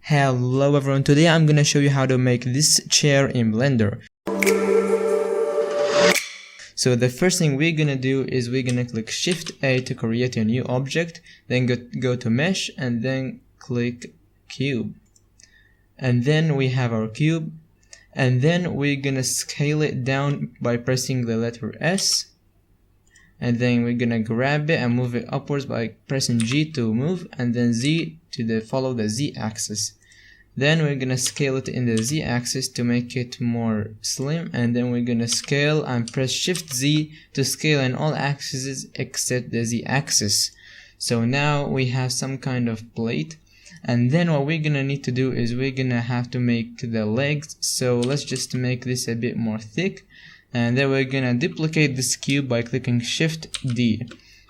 Hello everyone, today I'm gonna show you how to make this chair in Blender. So the first thing we're gonna do is we're gonna click Shift A to create a new object, then go to Mesh and then click Cube. And then we have our cube, and then we're gonna scale it down by pressing the letter S. And then we're gonna grab it and move it upwards by pressing G to move, and then Z to follow the Z axis. Then we're gonna scale it in the Z axis to make it more slim, and then we're gonna scale and press Shift Z to scale in all axes except the Z axis. So now we have some kind of plate, and then what we're gonna need to do is we're gonna have to make the legs. So let's just make this a bit more thick. And then we're gonna duplicate this cube by clicking Shift D,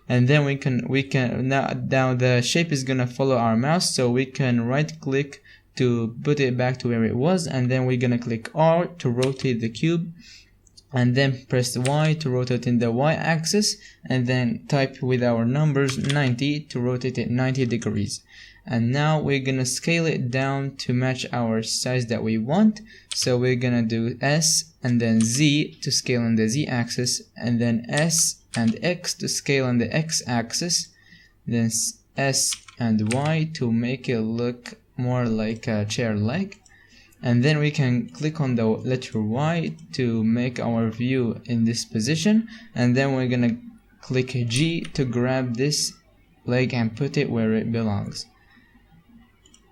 and then we can now the shape is gonna follow our mouse, so we can right click to put it back to where it was, and then we're gonna click R to rotate the cube, and then press Y to rotate in the Y axis, and then type with our numbers 90 to rotate it 90 degrees. And now we're gonna scale it down to match our size that we want. So we're gonna do S and then Z to scale on the Z axis, and then S and X to scale on the X axis, then S and Y to make it look more like a chair leg. And then we can click on the letter Y to make our view in this position, and then we're gonna click G to grab this leg and put it where it belongs.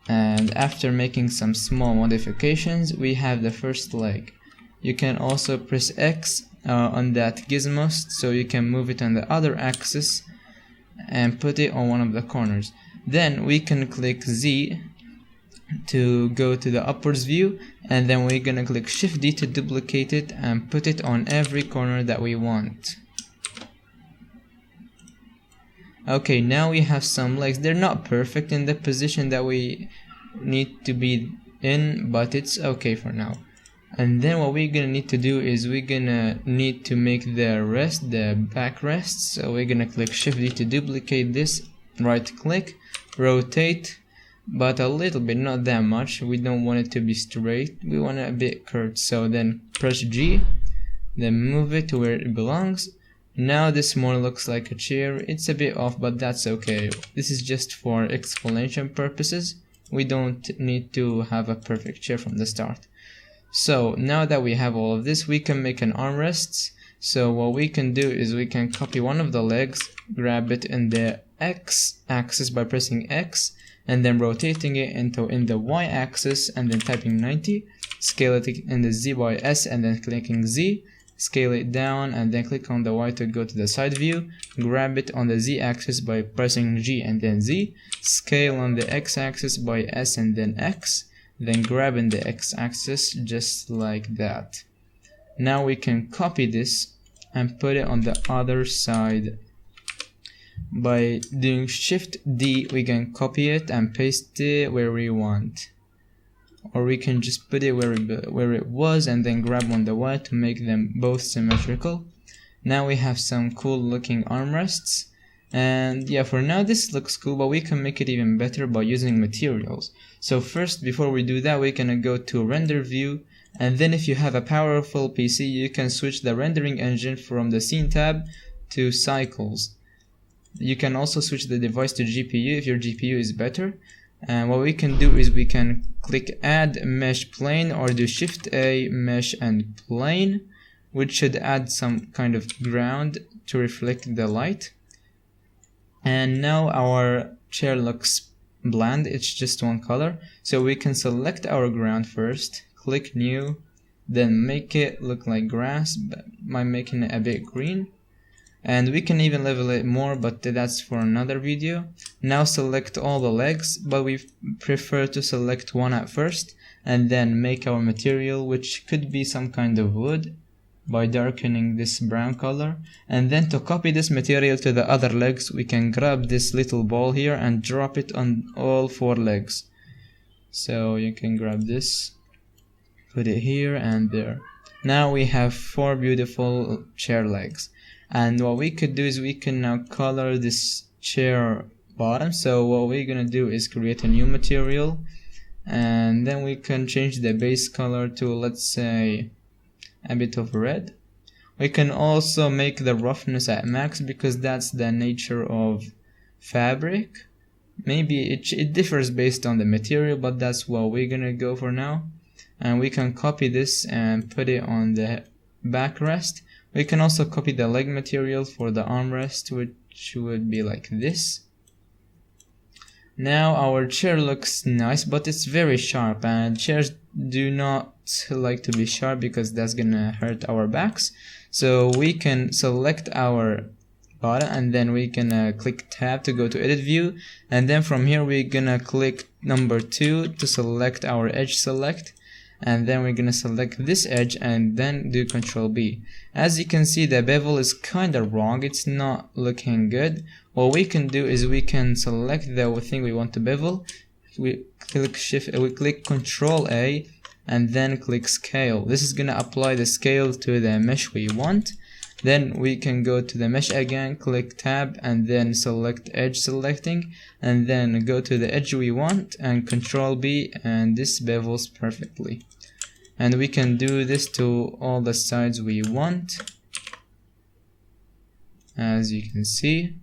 And after making some small modifications, we have the first leg. You can also press X on that gizmo so you can move it on the other axis and put it on one of the corners. Then we can click Z to go to the upwards view, and then we're gonna click Shift D to duplicate it and put it on every corner that we want. Okay, now we have some legs. They're not perfect in the position that we need to be in, but it's okay for now. And then what we're gonna need to do is we're gonna need to make the backrest. So we're gonna click Shift D to duplicate this, right click, rotate, but a little bit, not that much. We don't want it to be straight, we want it a bit curved. So then press G, then move it to where it belongs. Now this more looks like a chair. It's a bit off, but that's okay. This is just for explanation purposes. We don't need to have a perfect chair from the start. So now that we have all of this, we can make an armrest. So what we can do is we can copy one of the legs, grab it in the X axis by pressing X, and then rotating it in the Y axis, and then typing 90, scale it in the Z by S, and then clicking Z, scale it down, and then click on the Y to go to the side view, grab it on the Z axis by pressing G and then Z, scale on the X axis by S and then X, then grab in the X axis just like that. Now we can copy this and put it on the other side. By doing Shift D, we can copy it and paste it where we want, or we can just put it where it was and then grab on the Y to make them both symmetrical. Now we have some cool looking armrests, and yeah, for now this looks cool, but we can make it even better by using materials. So first, before we do that, we're gonna go to render view, and then if you have a powerful PC, you can switch the rendering engine from the scene tab to cycles. You can also switch the device to GPU if your GPU is better. And what we can do is we can click add mesh plane, or do Shift A, mesh and plane, which should add some kind of ground to reflect the light. And now our chair looks bland, it's just one color. So we can select our ground first, click new, then make it look like grass by making it a bit green. And we can even level it more, but that's for another video. Now select all the legs, but we prefer to select one at first, and then make our material, which could be some kind of wood, by darkening this brown color. And then to copy this material to the other legs, we can grab this little ball here and drop it on all 4 legs. So you can grab this, put it here and there. Now we have 4 beautiful chair legs. And what we could do is we can now color this chair bottom. So what we're gonna do is create a new material, and then we can change the base color to, let's say, a bit of red. We can also make the roughness at max because that's the nature of fabric. Maybe it differs based on the material, but that's what we're gonna go for now. And we can copy this and put it on the backrest. We can also copy the leg material for the armrest, which would be like this. Now our chair looks nice, but it's very sharp, and chairs do not like to be sharp because that's gonna hurt our backs. So we can select our bottom, and then we can click tab to go to edit view, and then from here we're gonna click number 2 to select our edge select, and then we're gonna select this edge and then do Control B. As you can see, the bevel is kinda wrong, it's not looking good. What we can do is we can select the thing we want to bevel. We click Control A and then click scale. This is gonna apply the scale to the mesh we want. Then we can go to the mesh again, click tab and then select edge selecting, and then go to the edge we want and Control B, and this bevels perfectly. And we can do this to all the sides we want, as you can see.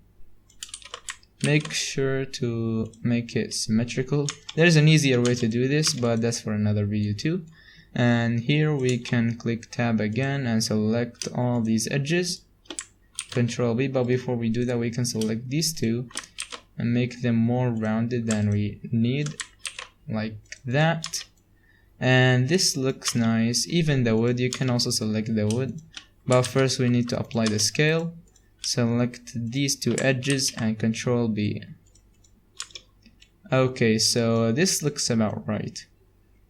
Make sure to make it symmetrical. There's an easier way to do this, but that's for another video too. And here we can click tab again and select all these edges, Control B, but before we do that we can select these two and make them more rounded than we need, like that. And this looks nice. Even the wood, you can also select the wood, but first we need to apply the scale. Select these two edges and Control B. Okay, so this looks about right.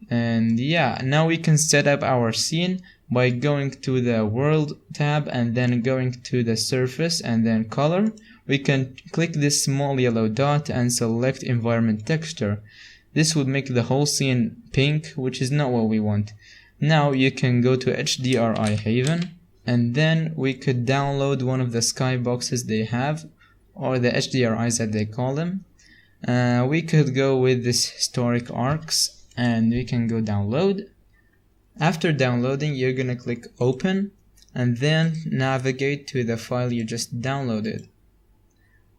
And yeah, now we can set up our scene by going to the world tab and then going to the surface and then color. We can click this small yellow dot and select environment texture. This would make the whole scene pink, which is not what we want. Now you can go to HDRI Haven, and then we could download one of the skyboxes they have, or the HDRIs that they call them. We could go with this historic arcs, and we can go download. After downloading, you're gonna click open and then navigate to the file you just downloaded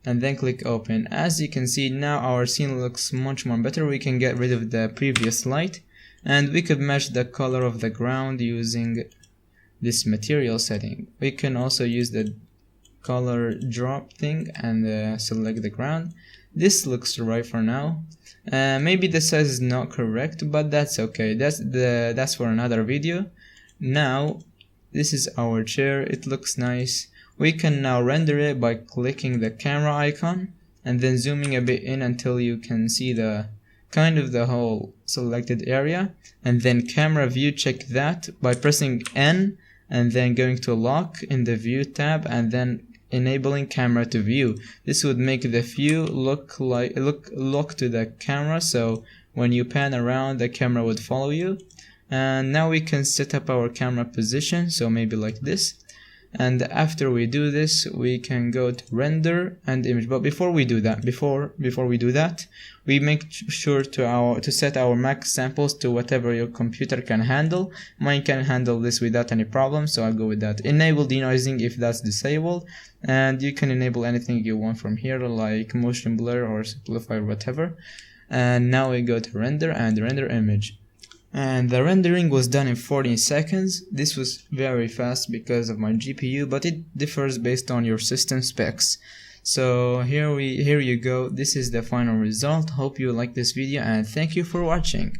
and then click open. As you can see, now our scene looks much more better. We can get rid of the previous light, and we could match the color of the ground using this material setting. We can also use the color drop thing and select the ground. This looks right for now. Maybe the size is not correct, but that's okay. That's for another video. Now this is our chair. It looks nice. We can now render it by clicking the camera icon and then zooming a bit in until you can see the whole selected area, and then camera view, check that by pressing N and then going to lock in the view tab and then enabling camera to view. This would make the view look to the camera, so when you pan around the camera would follow you. And now we can set up our camera position, so maybe like this. And after we do this, we can go to render and image. But before we do that, we make sure to set our max samples to whatever your computer can handle. Mine can handle this without any problem, so I'll go with that. Enable denoising if that's disabled, and you can enable anything you want from here, like motion blur or simplify or whatever. And now we go to render and render image. And the rendering was done in 14 seconds. This was very fast because of my GPU, but it differs based on your system specs. So here you go. This is the final result. Hope you like this video and thank you for watching.